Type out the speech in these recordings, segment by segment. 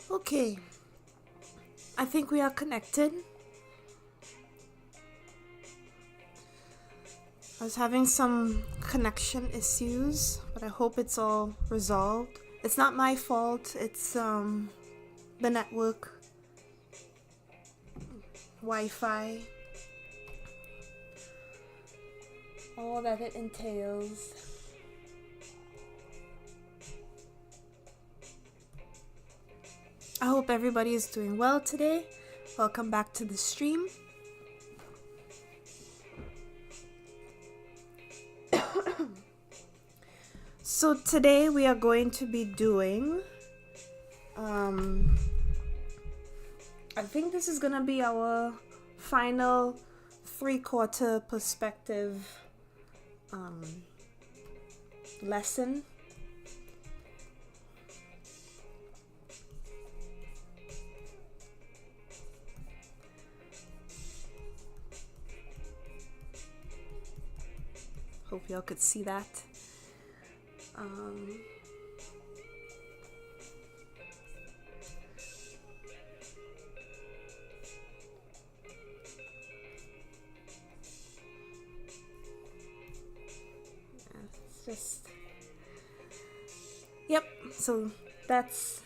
Okay, I think we are connected. I was having some connection issues, but I hope it's all resolved. It's not my fault, it's the network, Wi-Fi, all that it entails. I hope everybody is doing well today. Welcome back to the stream. So today we are going to be doing, I think this is gonna be our final 3/4 perspective lesson. Hope y'all could see that. Yep, so that's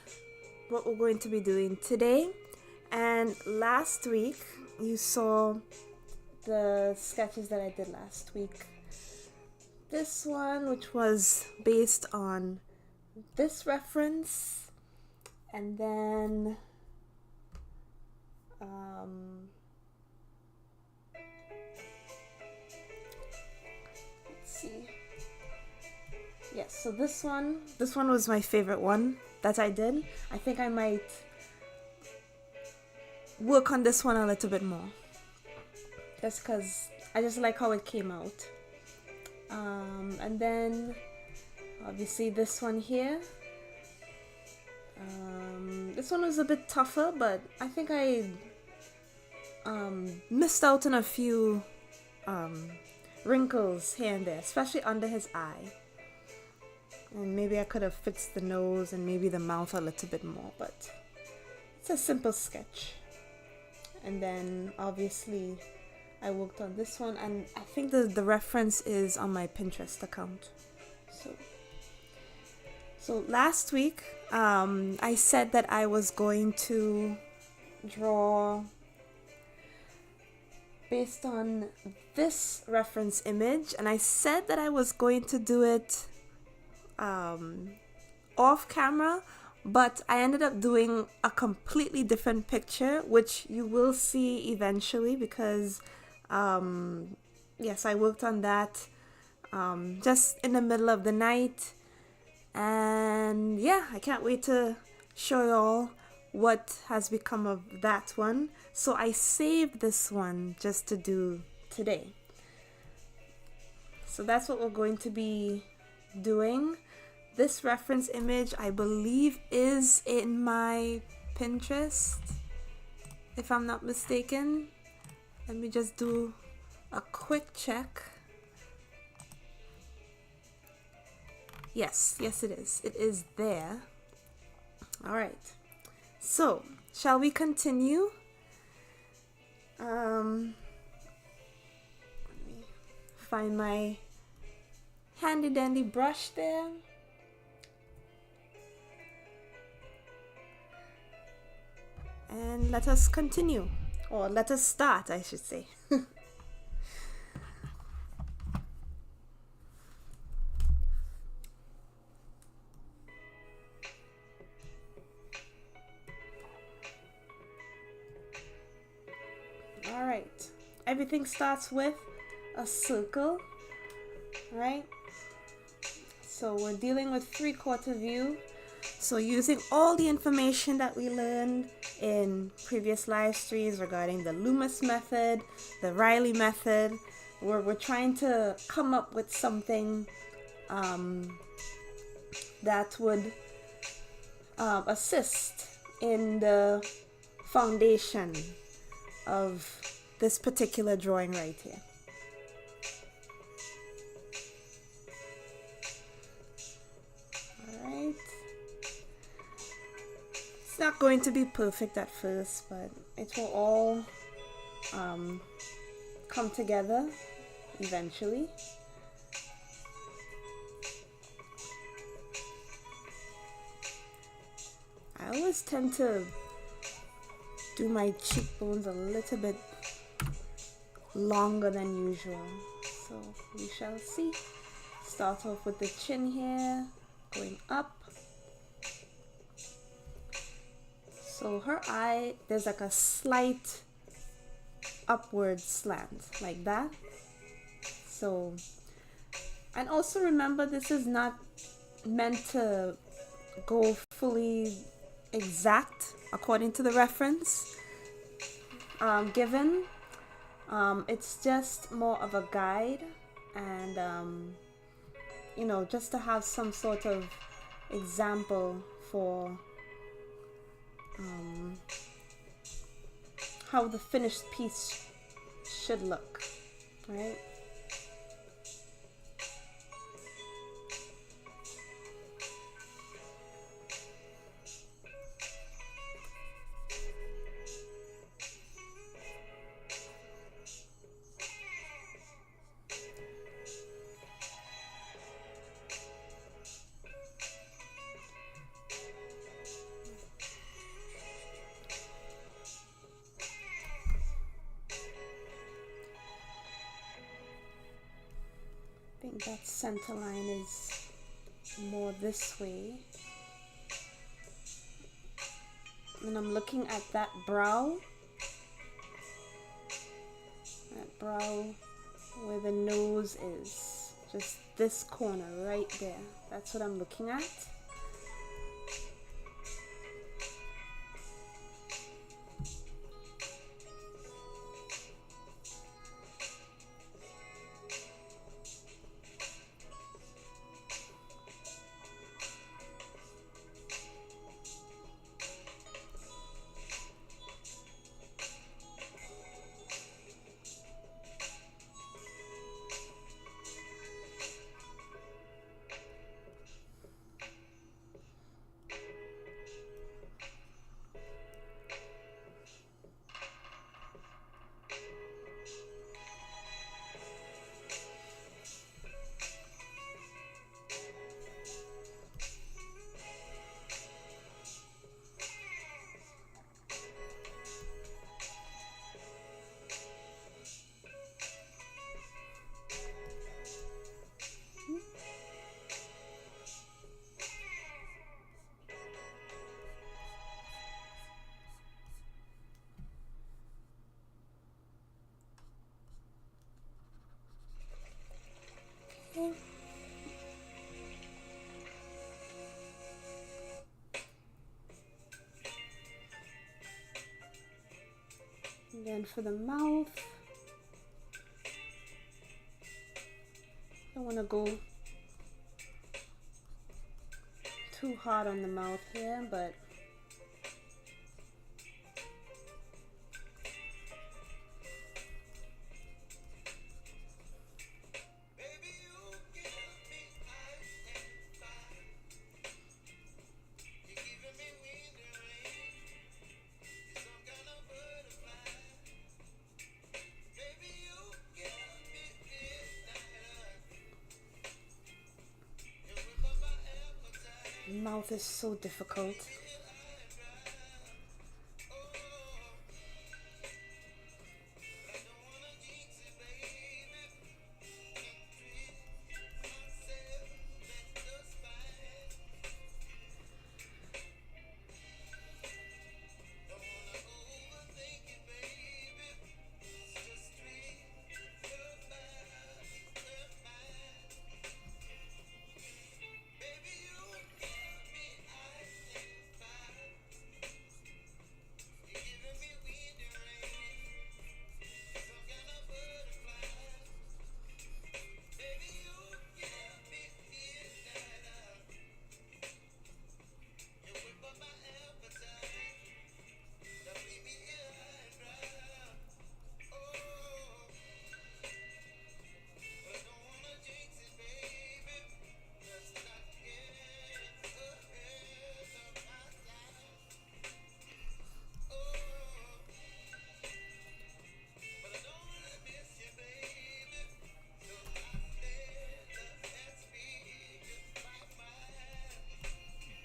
what we're going to be doing today. And last week you saw the sketches that I did last week. This one, which was based on this reference, and then let's see. Yes, so this one was my favorite one that I did. I think I might work on this one a little bit more, just because I just like how it came out. And then obviously this one here. This one was a bit tougher, but I think I missed out on a few wrinkles here and there, especially under his eye. And maybe I could have fixed the nose and maybe the mouth a little bit more, but it's a simple sketch. And then obviously I worked on this one, and I think the reference is on my Pinterest account. So last week I said that I was going to draw based on this reference image, and I said that I was going to do it off camera, but I ended up doing a completely different picture, which you will see eventually, because yes, I worked on that just in the middle of the night, and yeah, I can't wait to show y'all what has become of that one. So I saved this one just to do today. So that's what we're going to be doing. This reference image, I believe, is in my Pinterest, if I'm not mistaken. Let me just do a quick check. Yes, it is. It is there. All right. So, shall we continue? Let me find my handy dandy brush there. And let us continue, or let us start, I should say. All right, everything starts with a circle, right? So we're dealing with 3/4 view. So using all the information that we learned in previous live streams regarding the Loomis method, the Riley method, we're trying to come up with something that would assist in the foundation of this particular drawing right here. not going to be perfect at first, but it will all come together eventually. I always tend to do my cheekbones a little bit longer than usual, so we shall see. Start off with the chin here, going up. So her eye, there's like a slight upward slant like that. So, and also remember, this is not meant to go fully exact according to the reference given. It's just more of a guide, and you know, just to have some sort of example for how the finished piece should look, right? I think that center line is more this way. And I'm looking at that brow where the nose is, just this corner right there. That's what I'm looking at. Okay. And then for the mouth, I don't want to go too hard on the mouth here, but mouth is so difficult.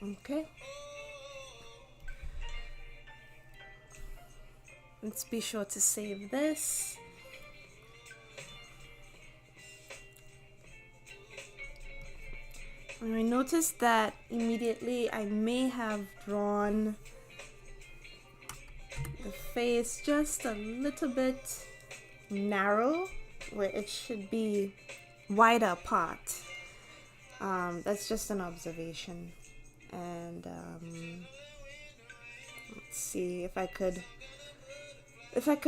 Okay. Let's be sure to save this. And I noticed that immediately I may have drawn the face just a little bit narrow where it should be wider apart. That's just an observation. And let's see if I could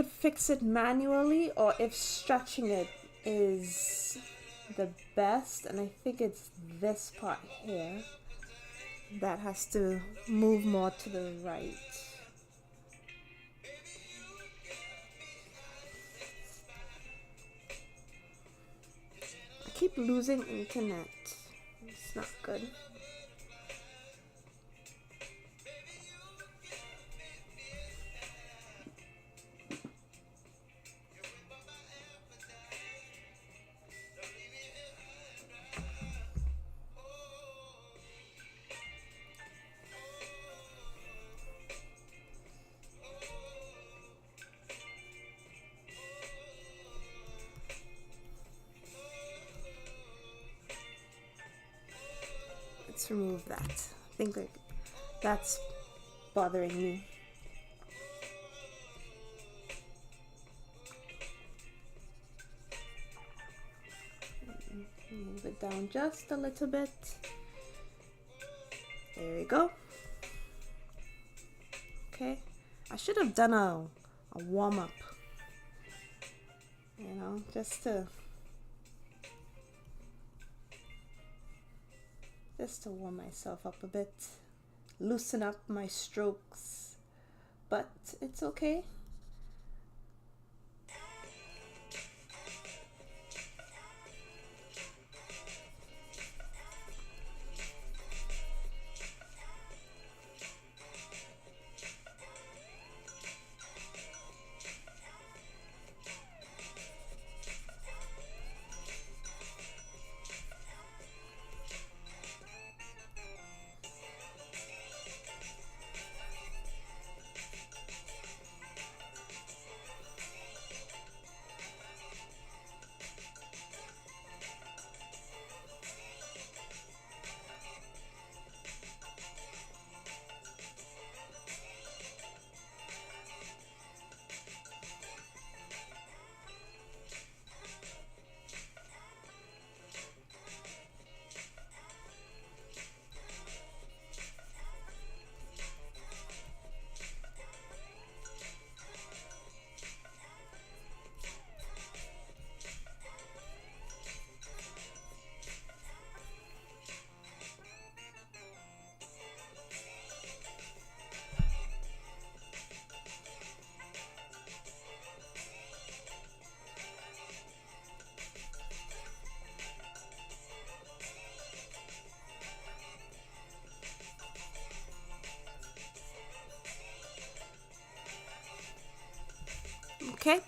fix it manually, or if stretching it is the best. And I think it's this part here that has to move more to the right. I keep losing internet. It's not good. Let's remove that. I think like that's bothering me. Move it down just a little bit. There we go. Okay. I should have done a warm-up. You know, just to warm myself up a bit, loosen up my strokes, but it's okay. Okay.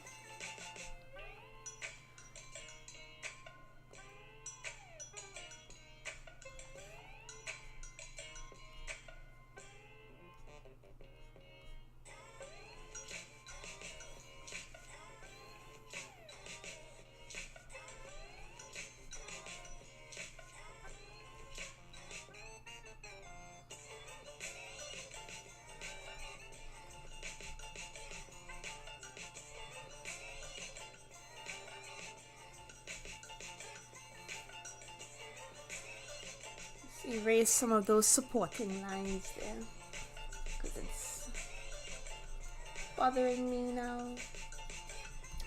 Erase some of those supporting lines there because it's bothering me now.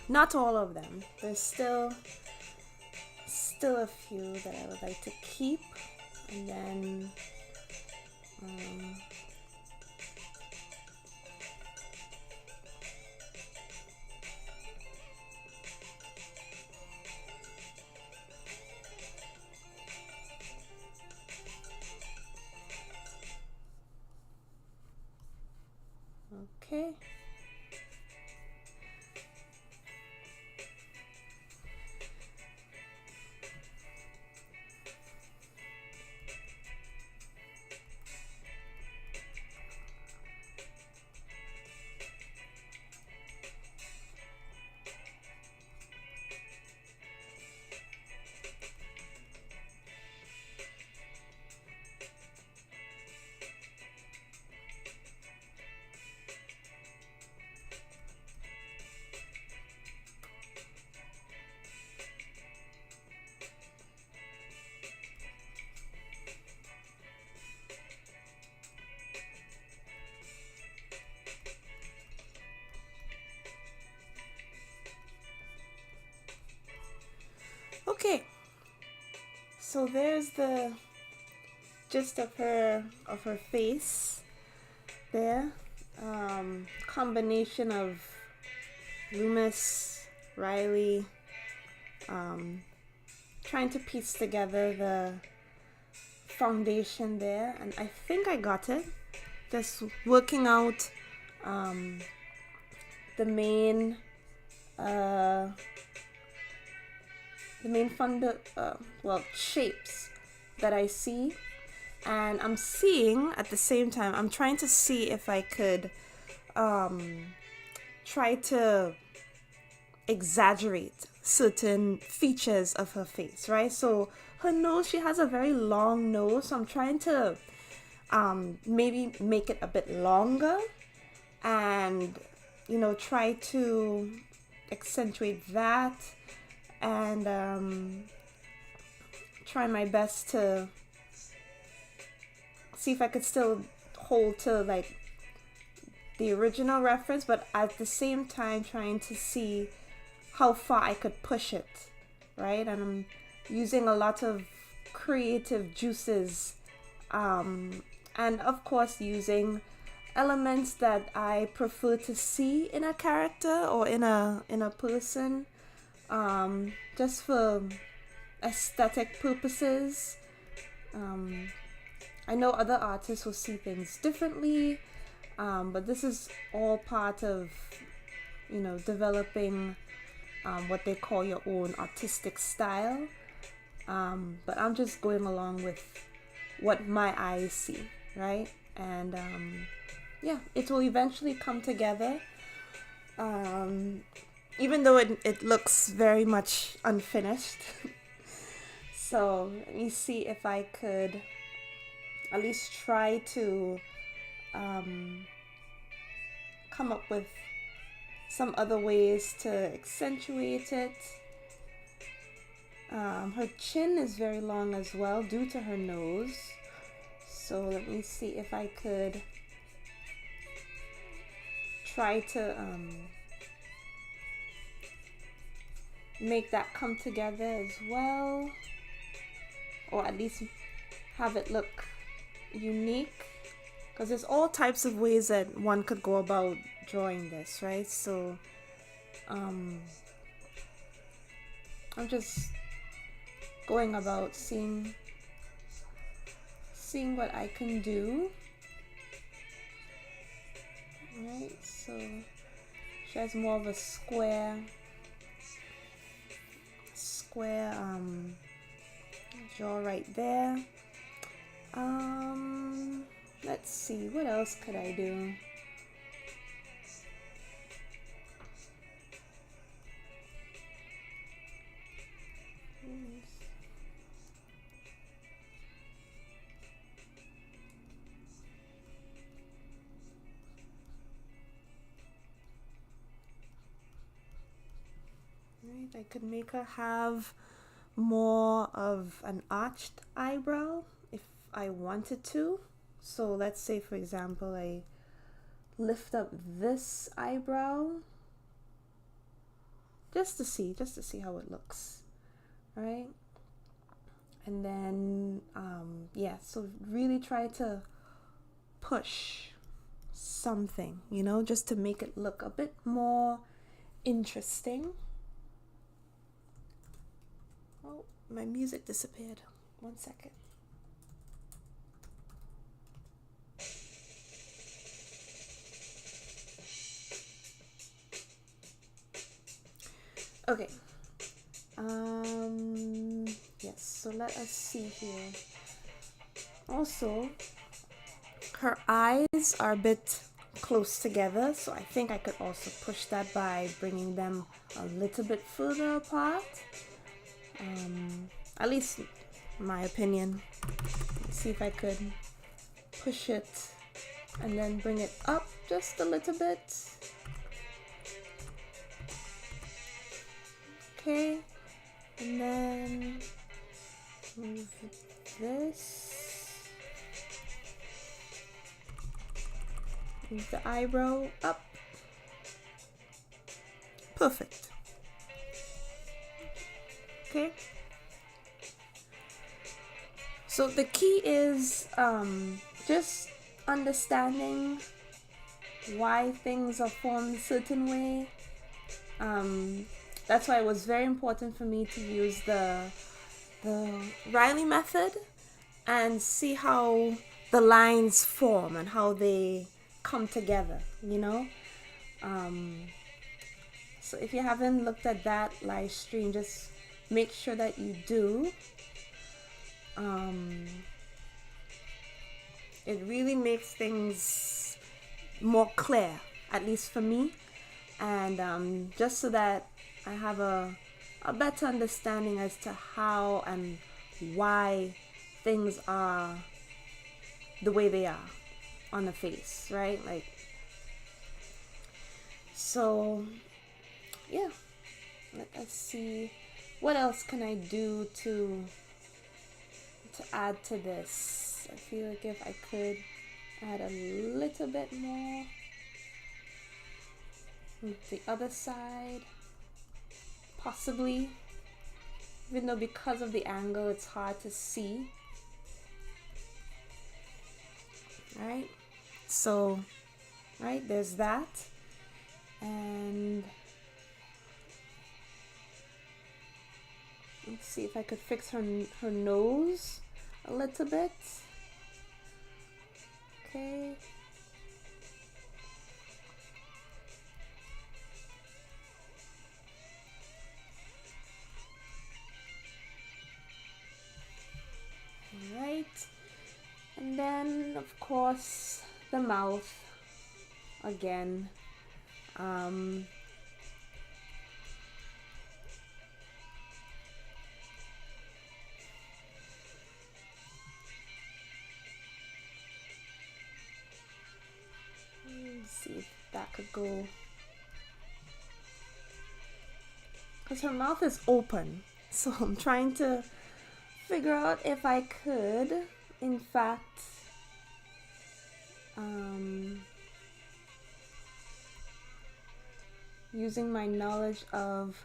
Not all of them. There's still a few that I would like to keep, and then okay. so there's the gist of her face there. Combination of Loomis, Riley, trying to piece together the foundation there, and I think I got it. Just working out the main shapes that I see, and I'm seeing at the same time, I'm trying to see if I could try to exaggerate certain features of her face, right? So her nose, she has a very long nose, so I'm trying to maybe make it a bit longer and, you know, try to accentuate that, and try my best to see if I could still hold to like the original reference, but at the same time trying to see how far I could push it, right? And I'm using a lot of creative juices, and of course using elements that I prefer to see in a character or in a person, just for aesthetic purposes. I know other artists will see things differently, but this is all part of, you know, developing what they call your own artistic style. But I'm just going along with what my eyes see, right? And yeah, it will eventually come together, even though it looks very much unfinished. So let me see if I could at least try to come up with some other ways to accentuate it. Her chin is very long as well due to her nose. So let me see if I could try to make that come together as well, or at least have it look unique, because there's all types of ways that one could go about drawing this, right? So I'm just going about seeing what I can do. Right, so she has more of a square jaw right there. Let's see, what else could I do? Right, I could make her have more of an arched eyebrow if I wanted to. So let's say, for example, I lift up this eyebrow just to see how it looks, right? And then yeah, so really try to push something, you know, just to make it look a bit more interesting. Oh, my music disappeared. 1 second. Okay. Yes, so let us see here. Also, her eyes are a bit close together, so I think I could also push that by bringing them a little bit further apart. At least my opinion. Let's see if I could push it and then bring it up just a little bit. Okay, and then move this, move the eyebrow up. Perfect. Okay. So the key is just understanding why things are formed a certain way. That's why it was very important for me to use the Riley method and see how the lines form and how they come together, you know? So if you haven't looked at that live stream, just make sure that you do. It really makes things more clear, at least for me, and just so that I have a better understanding as to how and why things are the way they are on the face, right? Like, so yeah, let's see, what else can I do to add to this? I feel like if I could add a little bit more with the other side, possibly, even though because of the angle it's hard to see. Right, so right, there's that. And let's see if I could fix her nose a little bit. Okay. All right. And then, of course, the mouth again. Let's see if that could go, because her mouth is open, so I'm trying to figure out if I could, in fact, using my knowledge of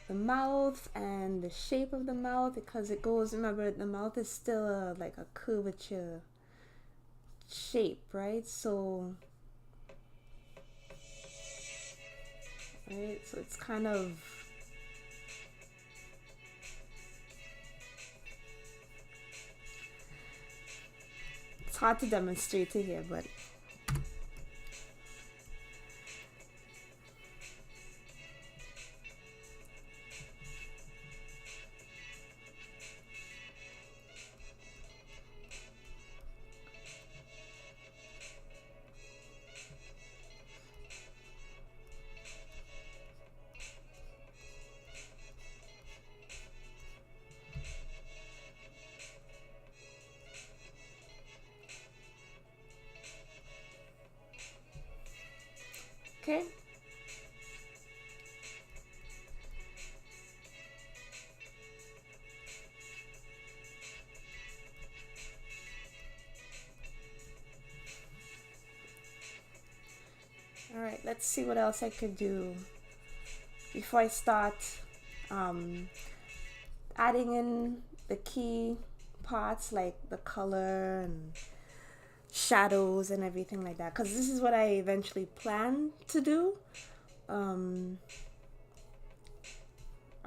the mouth and the shape of the mouth, because it goes, remember, the mouth is still like a curvature shape, right? So it's kind of, it's hard to demonstrate it here, but okay. All right, let's see what else I could do before I start adding in the key parts like the color and shadows and everything like that, because this is what I eventually plan to do. I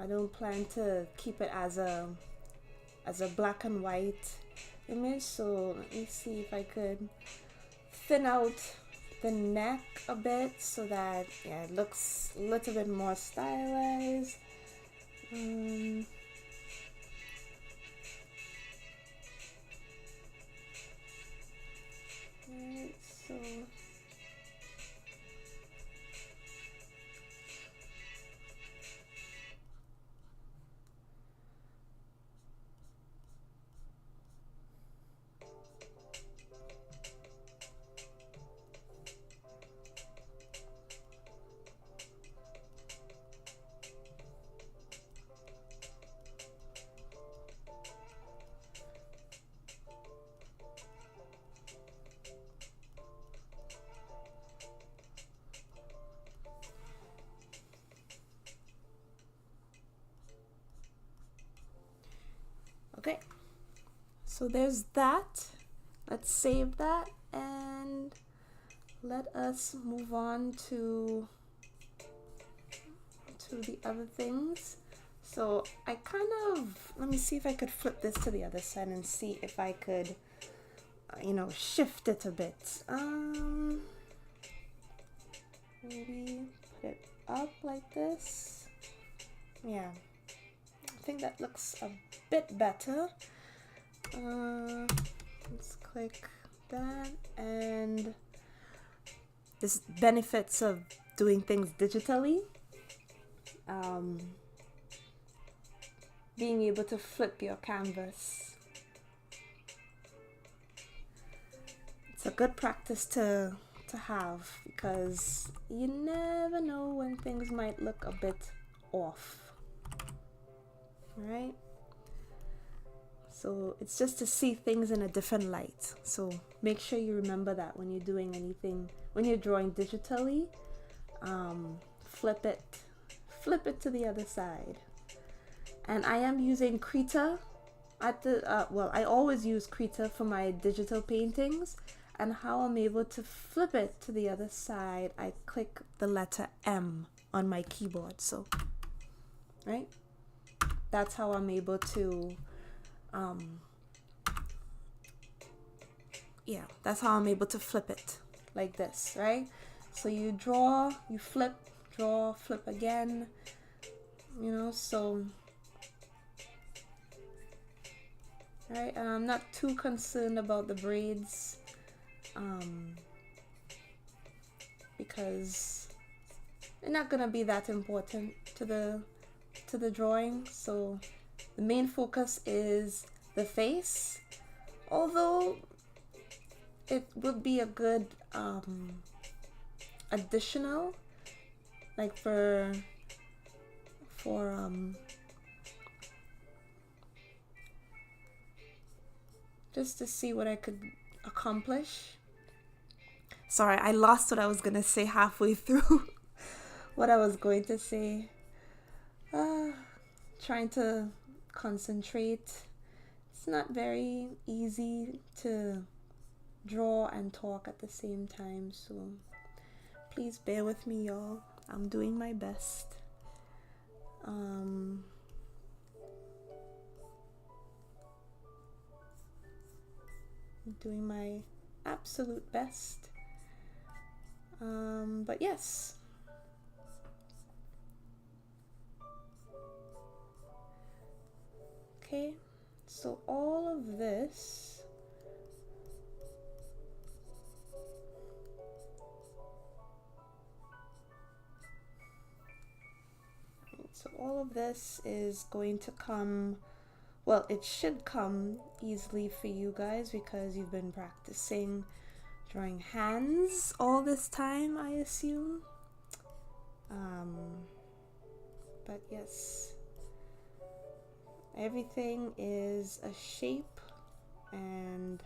don't plan to keep it as a black and white image, so let me see if I could thin out the neck a bit so that, yeah, it looks a little bit more stylized. Right, so okay. So there's that. Let's save that and let us move on to the other things. So I kind of, let me see if I could flip this to the other side and see if I could, you know, shift it a bit. Maybe put it up like this. Yeah, I think that looks a bit better. Let's click that, and this benefits of doing things digitally. Being able to flip your canvas. It's a good practice to have, because you never know when things might look a bit off, right? So it's just to see things in a different light. So make sure you remember that when you're doing anything, when you're drawing digitally, flip it to the other side. And I am using Krita at the, well, I always use Krita for my digital paintings. And how I'm able to flip it to the other side, I click the letter M on my keyboard. So, right? That's how I'm able to, yeah, that's how I'm able to flip it like this, right? So you draw, you flip, draw, flip again, you know, so, right? And I'm not too concerned about the braids. Because they're not gonna be that important to the drawing. So the main focus is the face, although it would be a good additional, like for just to see what I could accomplish. Sorry, I lost what I was gonna say halfway through what I was going to say. Trying to concentrate. It's not very easy to draw and talk at the same time, so please bear with me, y'all. I'm doing my best. Doing my absolute best. But yes. Okay, so all of this is going to come, well, it should come easily for you guys because you've been practicing drawing hands all this time, I assume. But yes, everything is a shape, and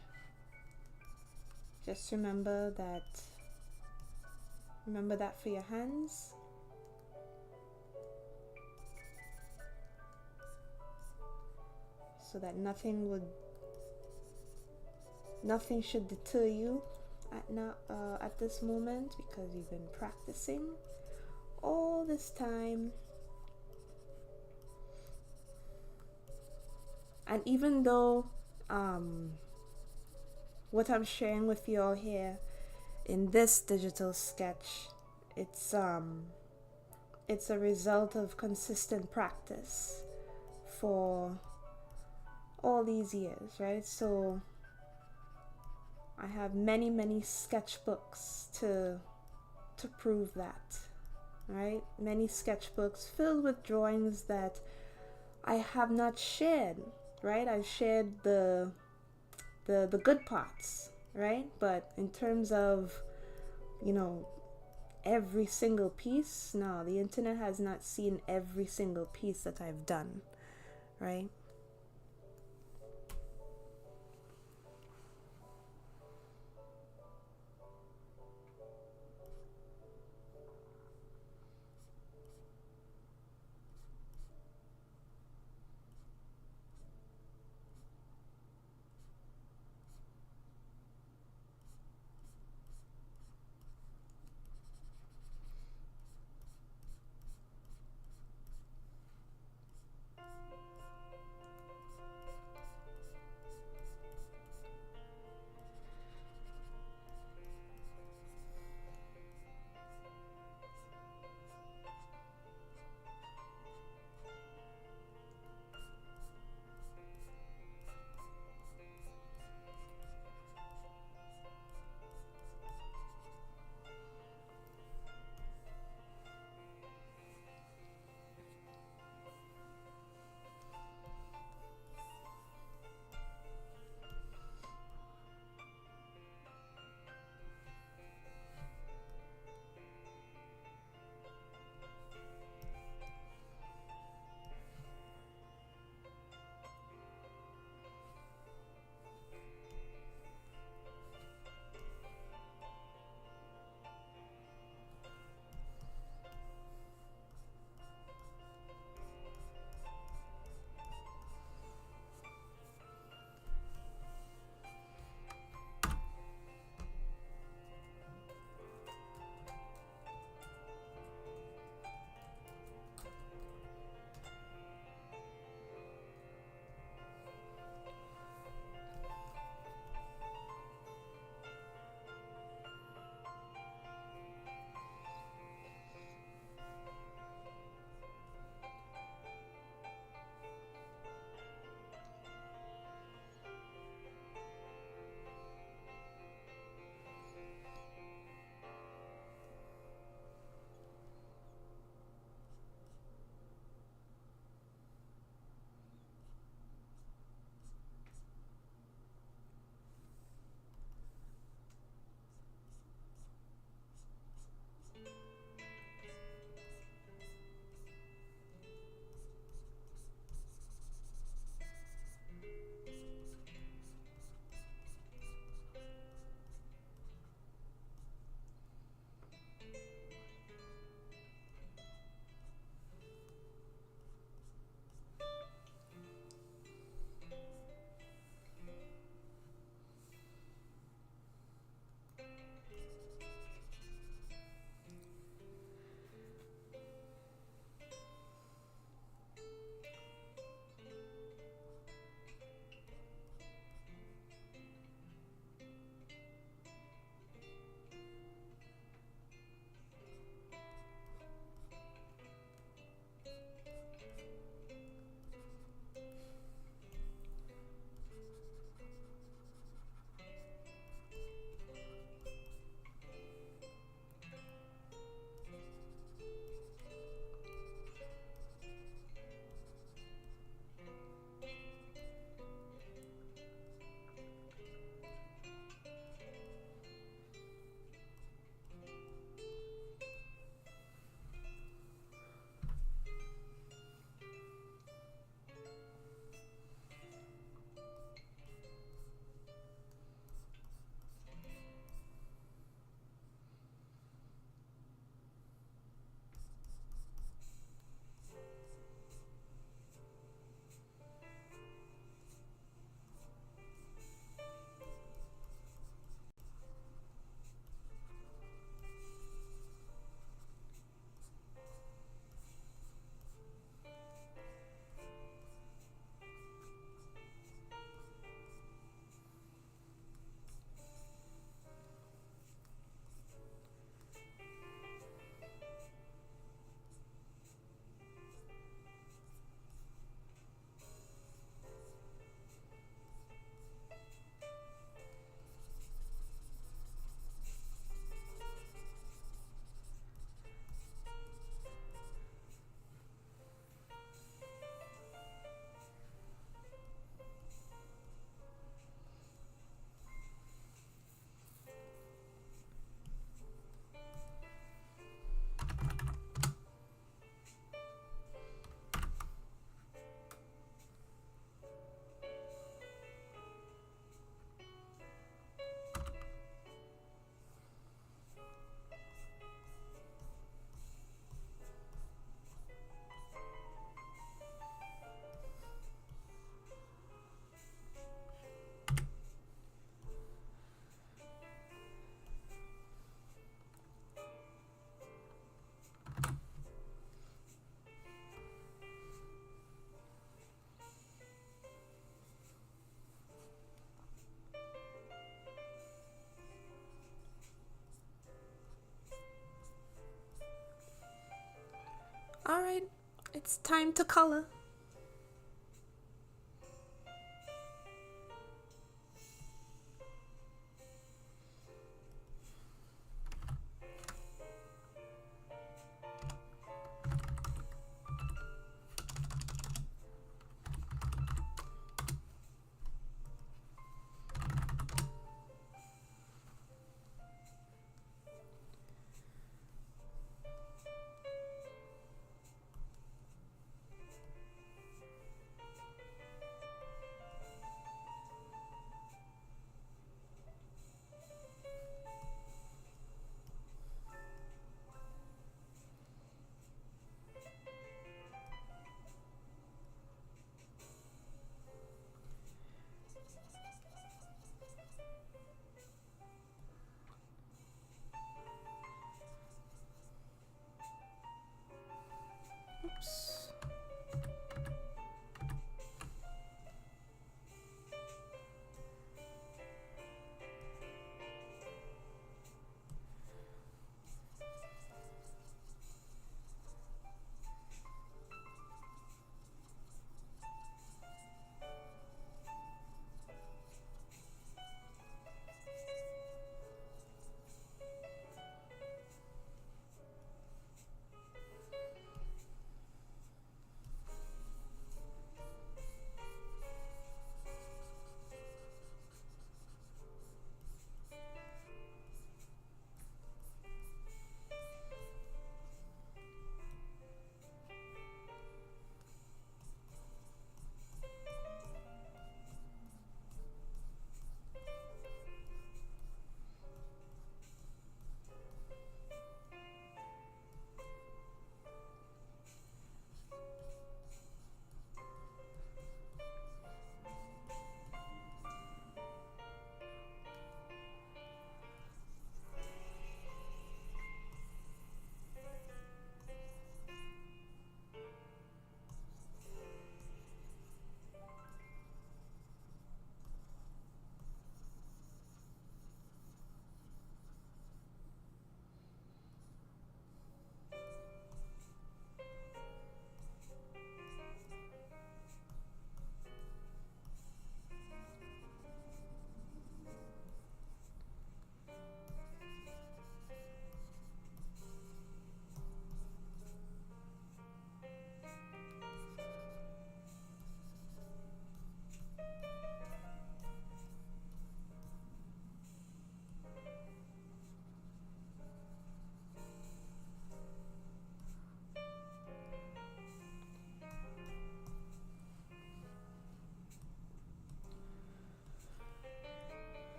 just remember that for your hands. So that nothing should deter you at this moment, because you've been practicing all this time. And even though what I'm sharing with you all here in this digital sketch, it's a result of consistent practice for all these years, right? So I have many sketchbooks to prove that, right? Many sketchbooks filled with drawings that I have not shared, right? I've shared the good parts, right? But in terms of, you know, every single piece, no, the internet has not seen every single piece that I've done, right? it's time to color.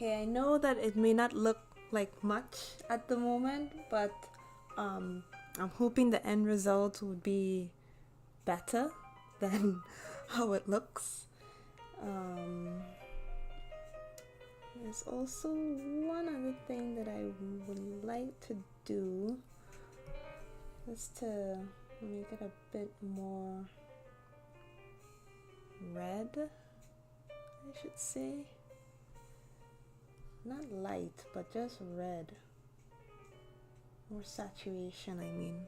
Okay, I know that it may not look like much at the moment, but I'm hoping the end result would be better than how it looks. There's also one other thing that I would like to do, is to make it a bit more red, I should say. Not light, but just red. More saturation, I mean.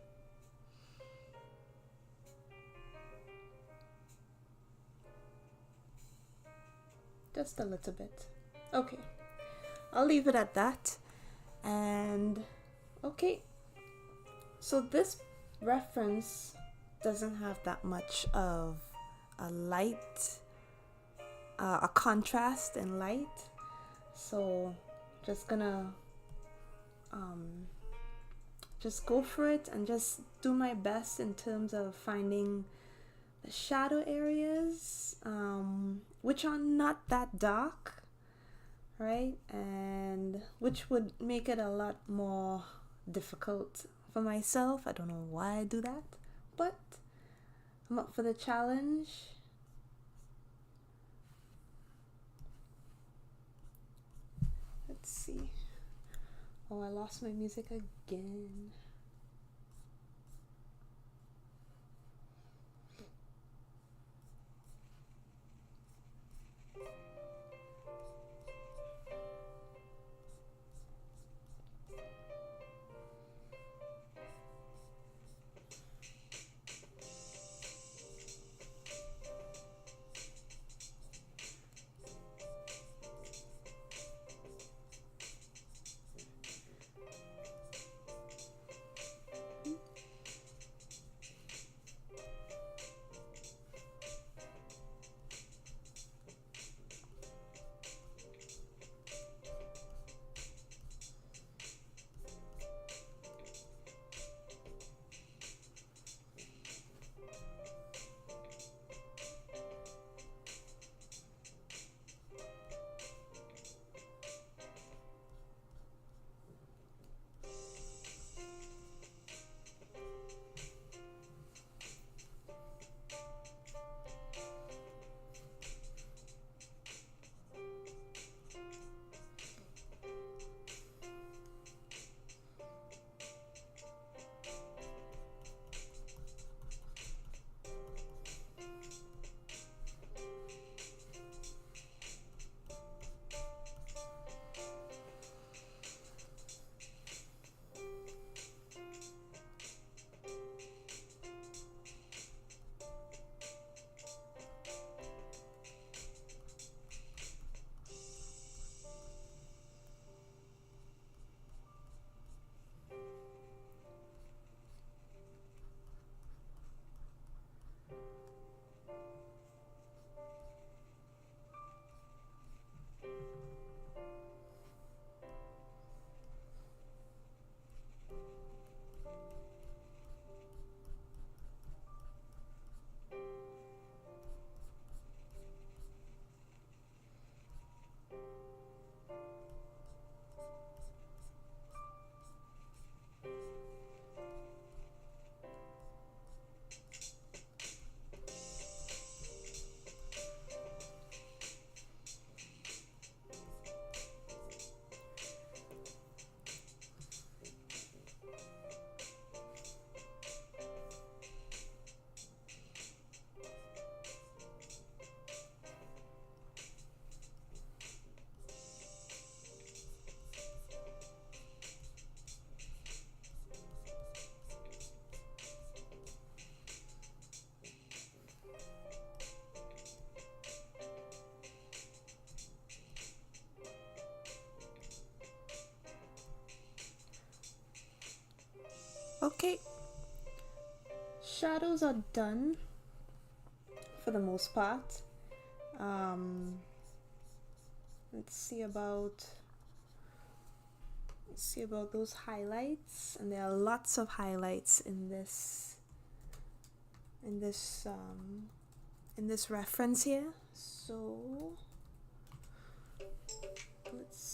Just a little bit. Okay, I'll leave it at that. And okay, so this reference doesn't have that much of a light, a contrast in light. So just gonna just go for it and just do my best in terms of finding the shadow areas, which are not that dark, right? And which would make it a lot more difficult for myself. I don't know why I do that, but I'm up for the challenge. Let's see. Oh, I lost my music again. Okay, shadows are done for the most part. Let's see about those highlights, and there are lots of highlights in this reference here. So let's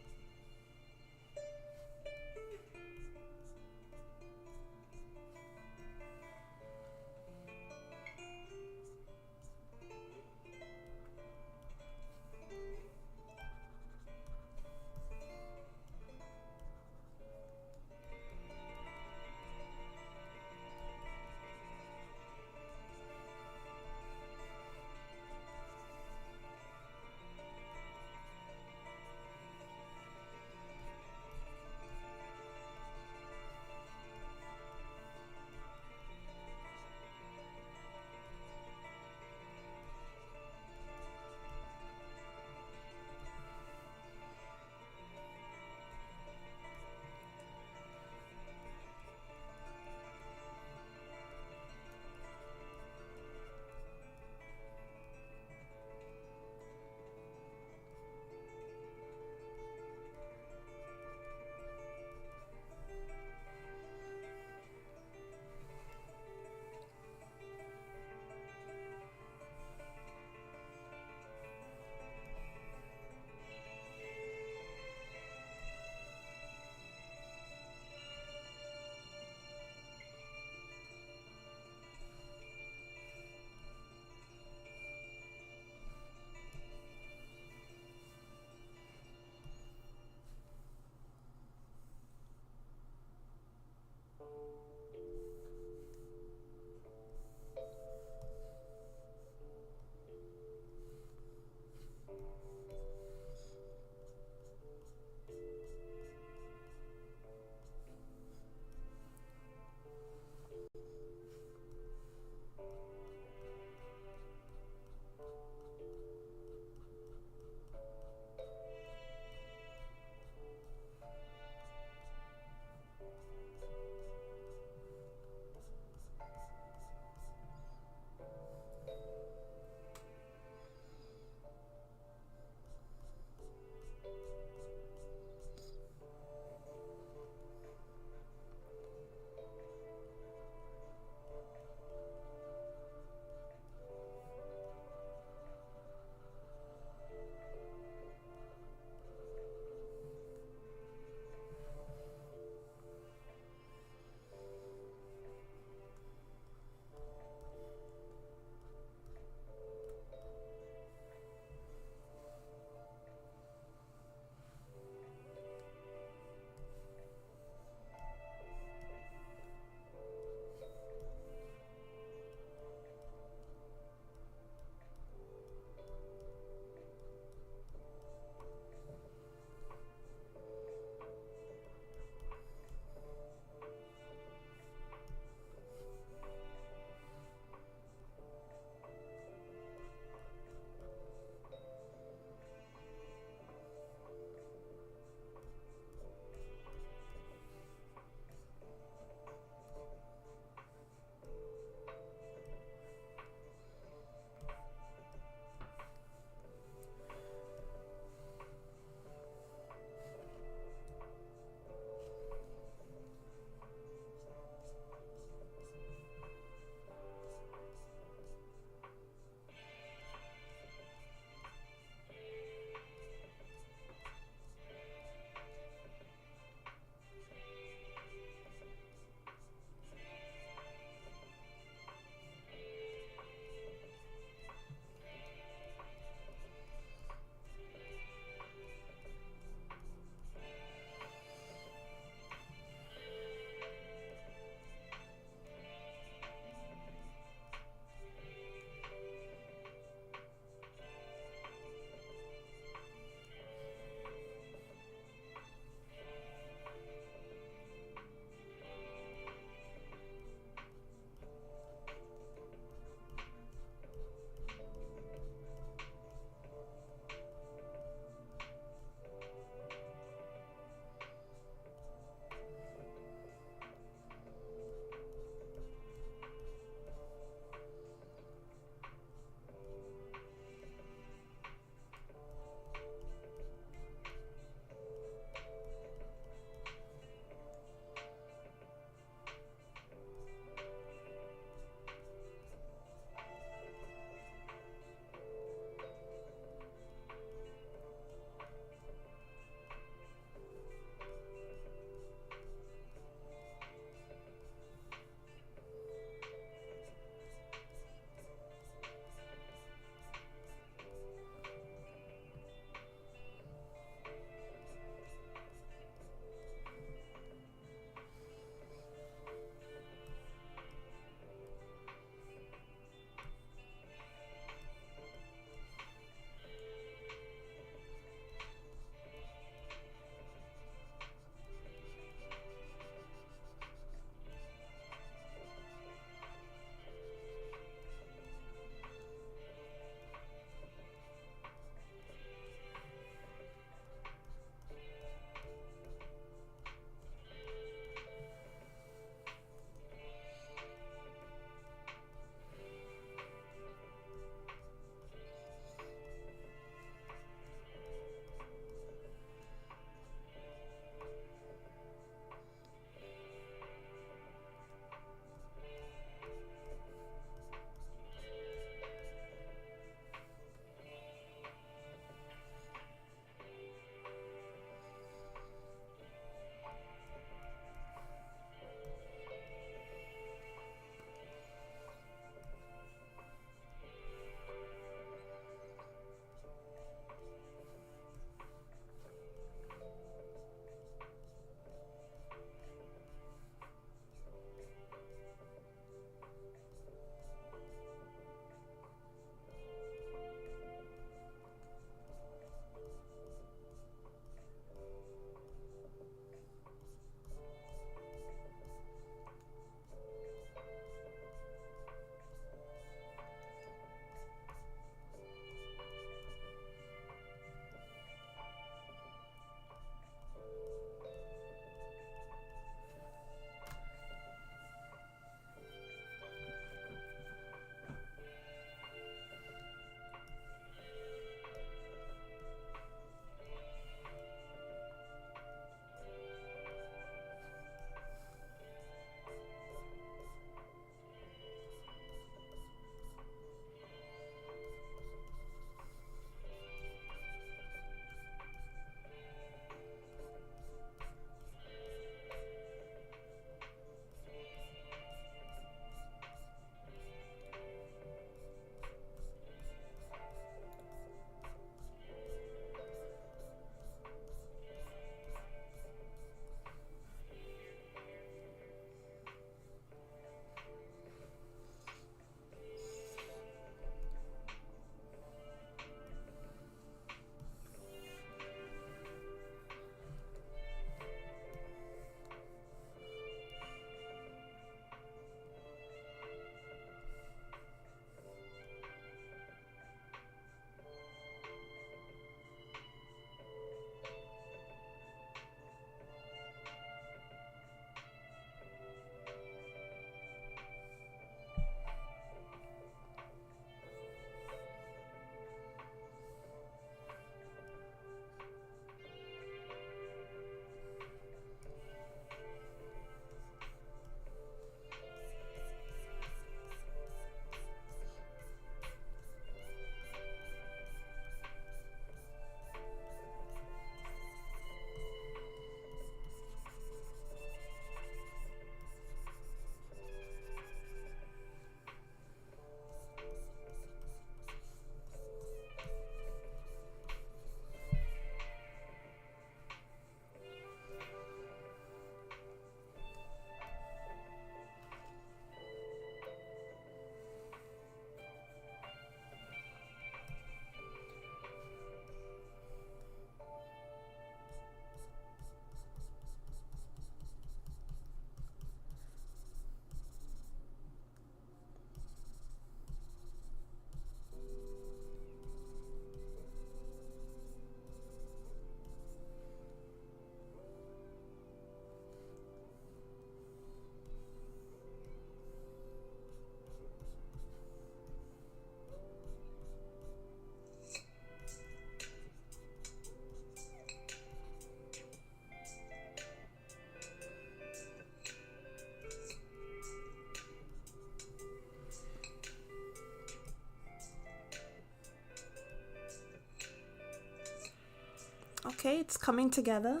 okay, it's coming together.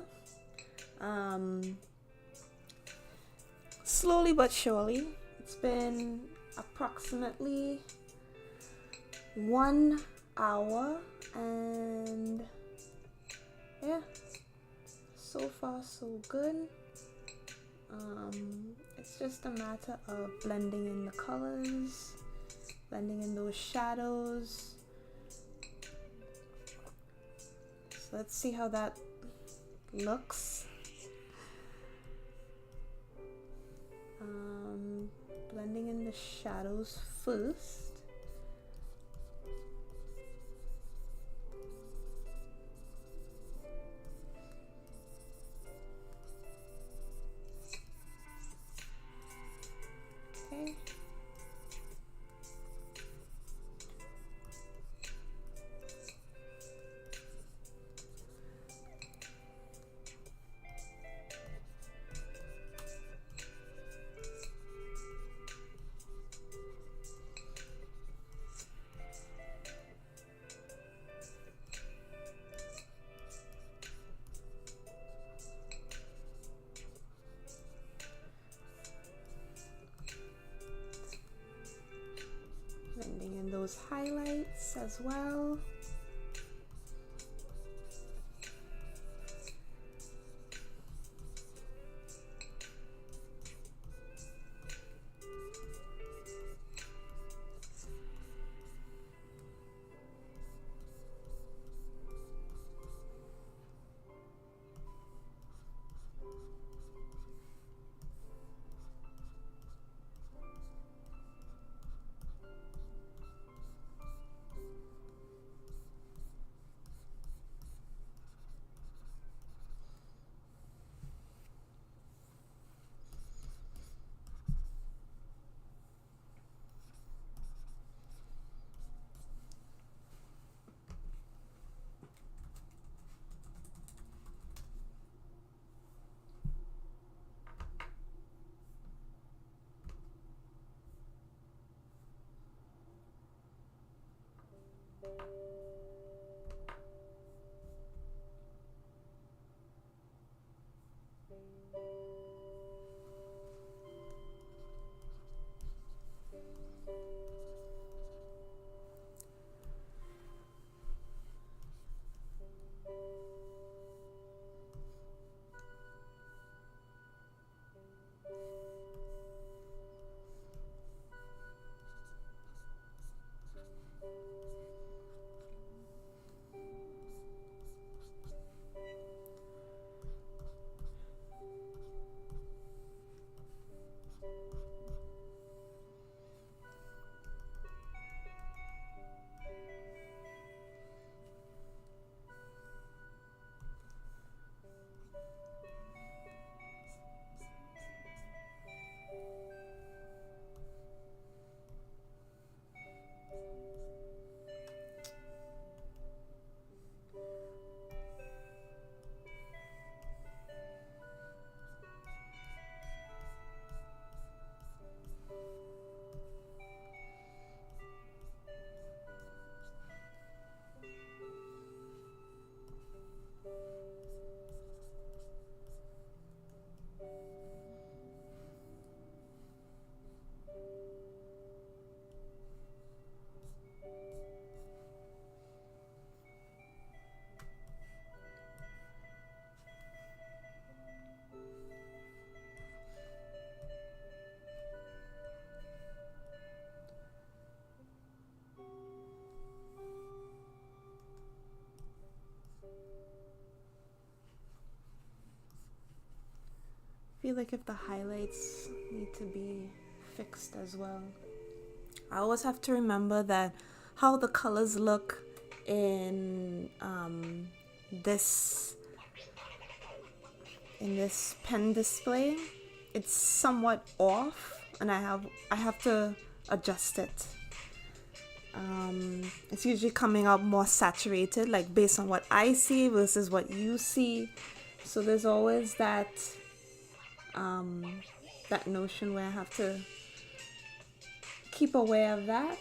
Slowly but surely. It's been approximately 1 hour, and yeah, so far so good. It's just a matter of blending in the colors, blending in those shadows. So let's see how that looks. Blending in the shadows first. Okay. Blending in those highlights as well. I feel like if the highlights need to be fixed as well. I always have to remember that how the colors look in this pen display, it's somewhat off, and I have to adjust it. It's usually coming out more saturated, like based on what I see versus what you see. So there's always that that notion where I have to keep aware of that.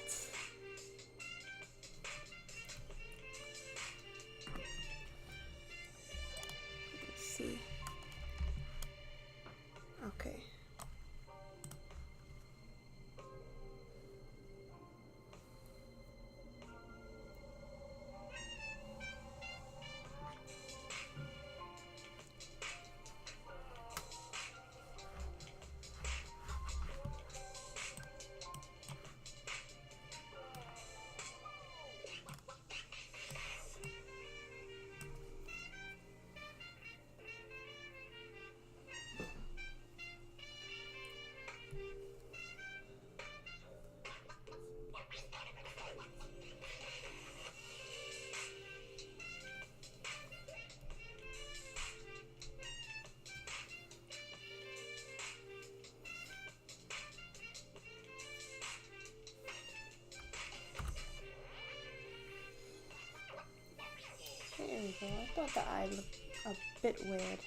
though. I thought the eye looked a bit weird.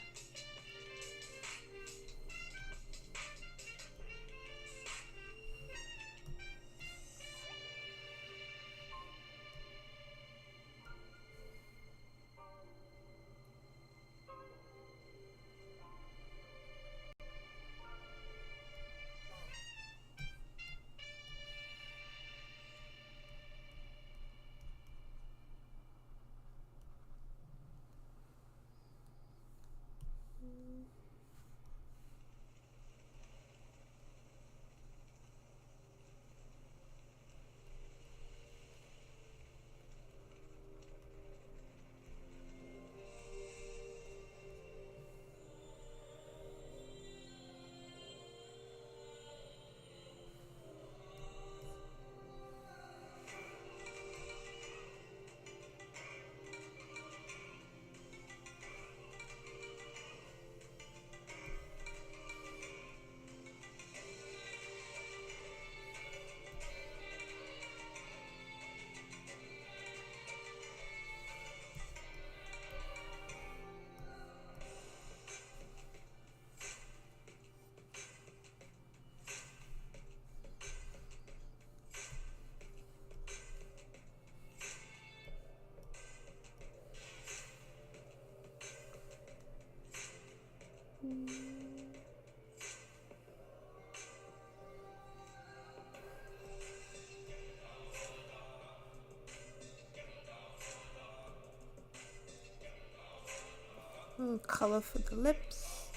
Color for the lips.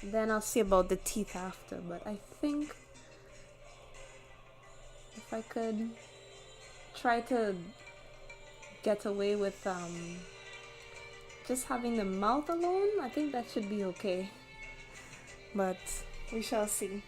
Then I'll see about the teeth after, but I think if I could try to get away with just having the mouth alone, I think that should be okay. But we shall see.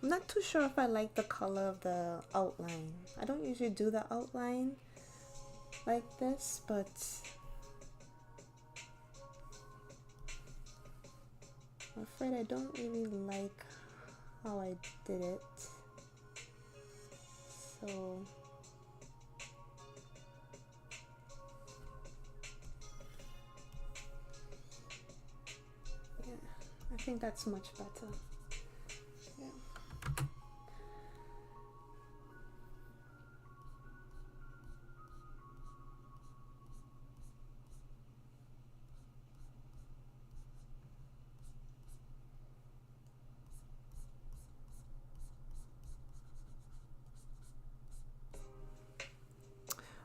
I'm not too sure if I like the color of the outline. I don't usually do the outline like this, but I'm afraid I don't really like how I did it. So yeah, I think that's much better. Yeah.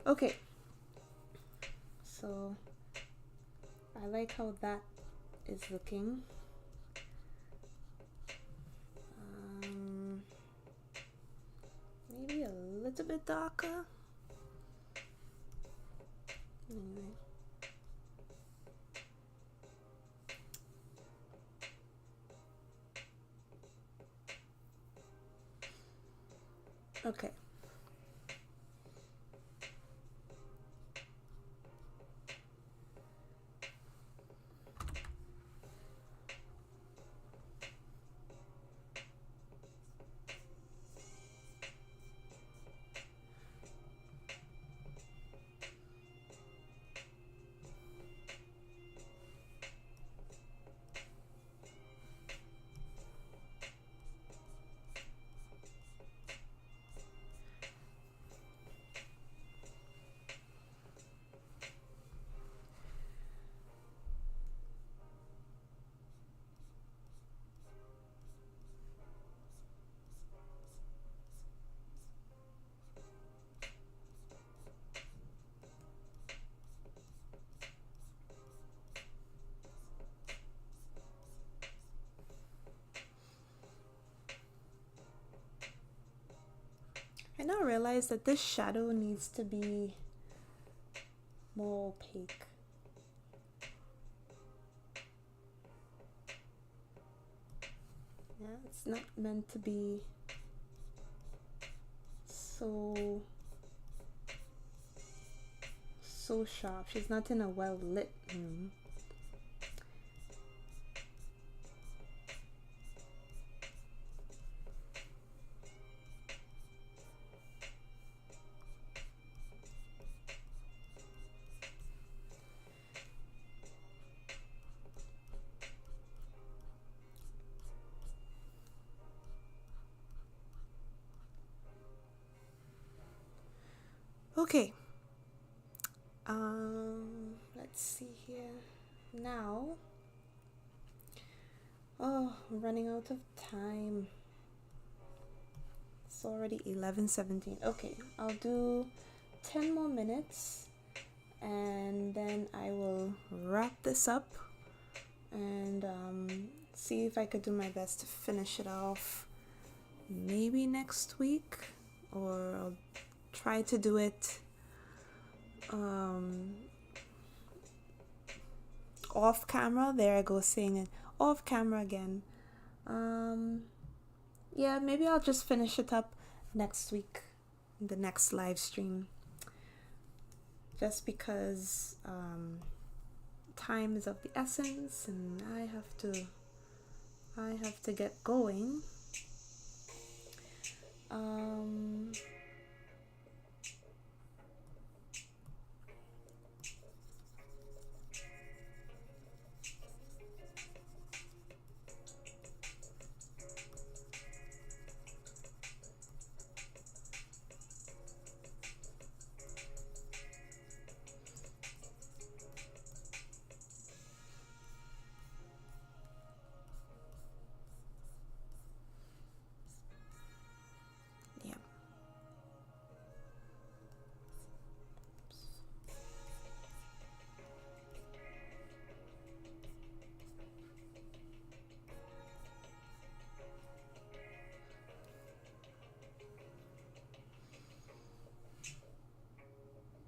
Okay, so I like how that is looking. Maybe a little bit darker. Anyway. Okay. I now realize that this shadow needs to be more opaque. Yeah, it's not meant to be so sharp. She's not in a well lit room. Okay. Let's see here. Now, oh, I'm running out of time. It's already 11:17. Okay, I'll do 10 more minutes and then I will wrap this up and see if I could do my best to finish it off maybe next week, or I'll try to do it off camera. There I go saying it, off camera again. Yeah, maybe I'll just finish it up next week in the next live stream, just because time is of the essence and I have to get going.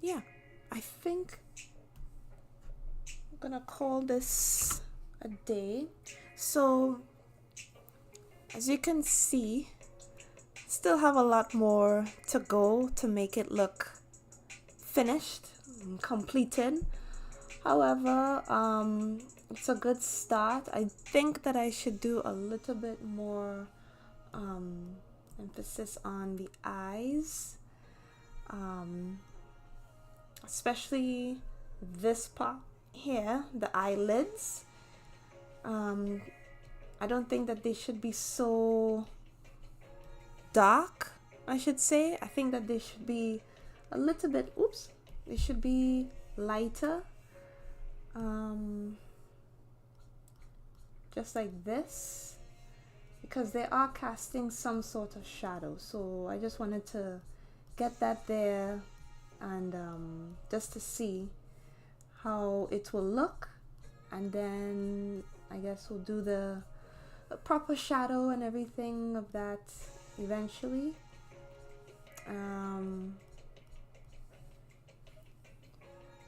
Yeah, I think I'm gonna call this a day. So as you can see, Still have a lot more to go to make it look finished and completed. However, it's a good start. I think that I should do a little bit more emphasis on the eyes, especially this part here, the eyelids. I don't think that they should be so dark, I should say. I think that they should be a little bit, they should be lighter. Just like this, because they are casting some sort of shadow. So I just wanted to get that there and just to see how it will look, and then I guess we'll do the proper shadow and everything of that eventually.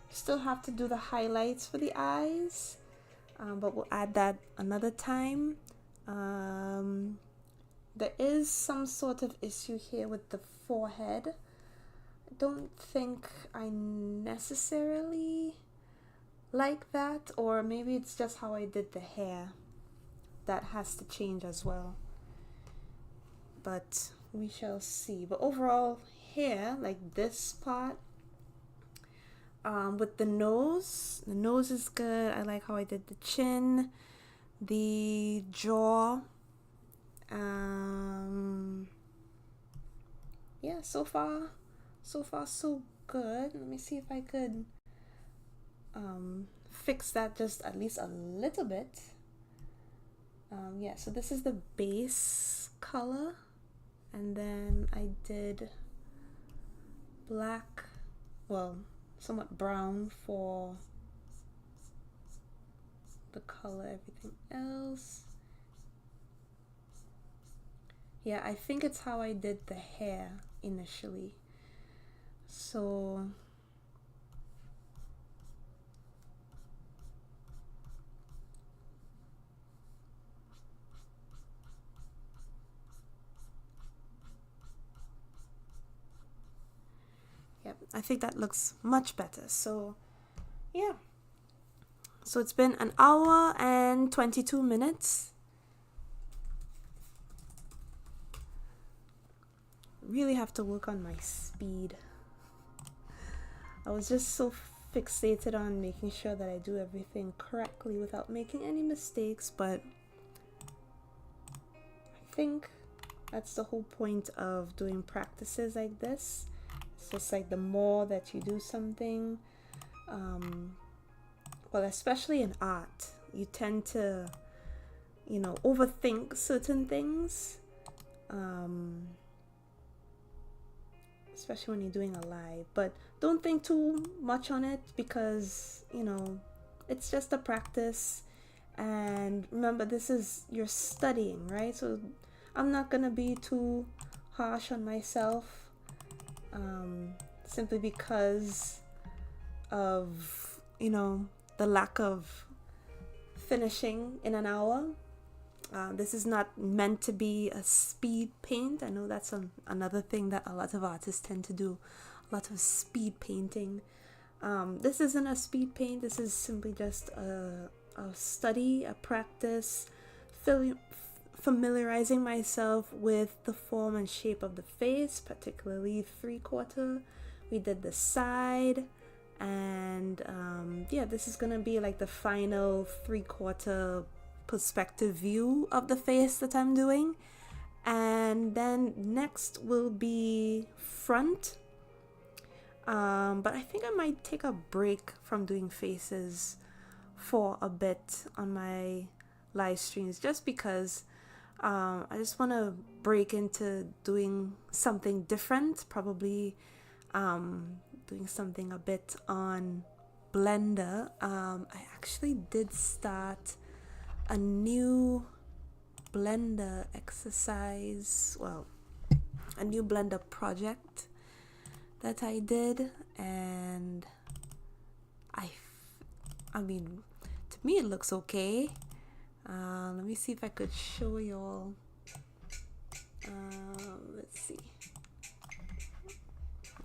Still have to do the highlights for the eyes, but we'll add that another time. There is some sort of issue here with the forehead. I don't think I necessarily like that, or maybe it's just how I did the hair. That has to change as well, but we shall see. But overall here, like this part, with the nose is good. I like how I did the chin, the jaw. Yeah, so far so good. Let me see if I could fix that just at least a little bit. Yeah, so this is the base color, and then I did black, well, somewhat brown for the color. Everything else, yeah, I think it's how I did the hair initially. So yep, I think that looks much better. So yeah, so it's been an hour and 22 minutes. Really have to work on my speed. I was just so fixated on making sure that I do everything correctly without making any mistakes, but I think that's the whole point of doing practices like this. It's just like the more that you do something, well, especially in art, you tend to, you know, overthink certain things, especially when you're doing a live. But don't think too much on it, because, you know, it's just a practice. And remember, this is, you're studying, right? So I'm not gonna be too harsh on myself, simply because of, you know, the lack of finishing in an hour. This is not meant to be a speed paint. I know that's another thing that a lot of artists tend to do, a lot of speed painting. This isn't a speed paint. This is simply just a study, a practice, familiarizing myself with the form and shape of the face, particularly 3/4. We did the side, and yeah, this is gonna be like the final 3/4 perspective view of the face that I'm doing. And then next will be front, but I think I might take a break from doing faces for a bit on my live streams, just because I just want to break into doing something different, probably doing something a bit on Blender. I actually did start a new Blender exercise, well, a new Blender project that I did, and I mean, to me it looks okay. Let me see if I could show y'all.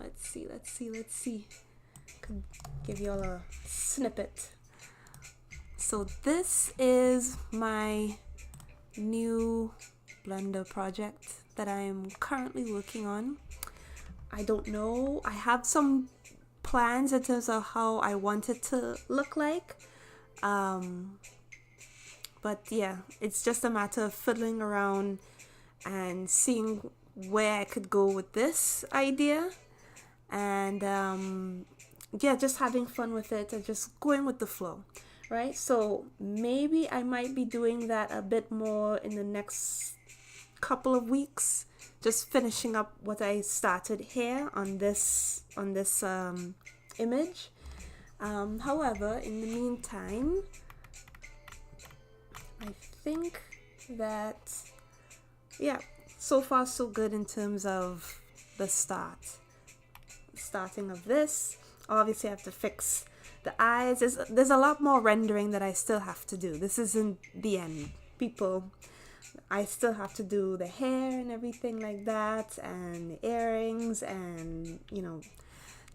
let's see. Let's see. Could give you all a snippet. So this is my new Blender project that I'm currently working on. I don't know. I have some plans in terms of how I want it to look like. But yeah, it's just a matter of fiddling around and seeing where I could go with this idea. And yeah, just having fun with it and just going with the flow, right? So maybe I might be doing that a bit more in the next couple of weeks, just finishing up what I started here on this image. However, in the meantime, I think that, yeah, so far so good in terms of the starting of this. Obviously I have to fix the eyes. There's a lot more rendering that I still have to do. This isn't the end, people. I still have to do the hair and everything like that, and the earrings, and you know,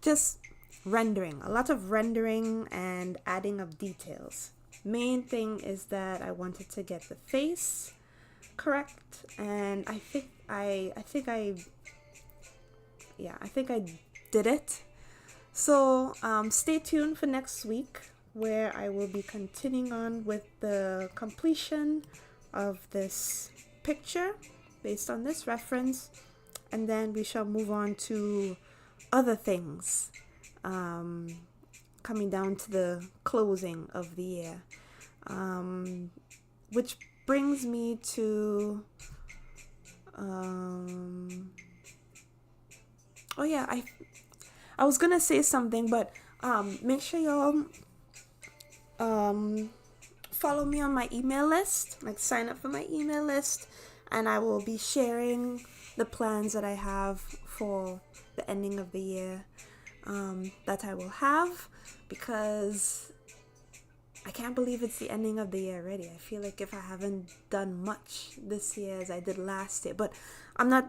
just rendering, a lot of rendering and adding of details. Main thing is that I wanted to get the face correct, and I think I did it. So stay tuned for next week, where I will be continuing on with the completion of this picture based on this reference, and then we shall move on to other things, coming down to the closing of the year, which brings me to oh yeah, I was gonna say something, but make sure y'all follow me on my email list, like sign up for my email list, and I will be sharing the plans that I have for the ending of the year, that I will have, because I can't believe it's the ending of the year already. I feel like if I haven't done much this year as I did last year, but I'm not,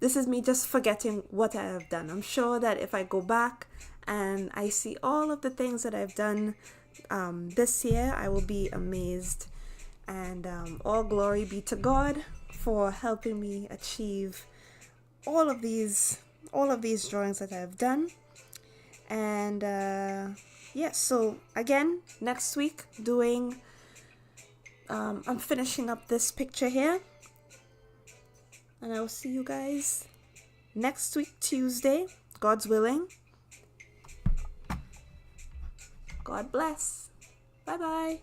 this is me just forgetting what I have done. I'm sure that if I go back and I see all of the things that I've done this year, I will be amazed. And all glory be to God for helping me achieve all of these drawings that I've done. And yeah, so again, next week I'm finishing up this picture here, and I will see you guys next week, Tuesday, God's willing. God bless. Bye bye.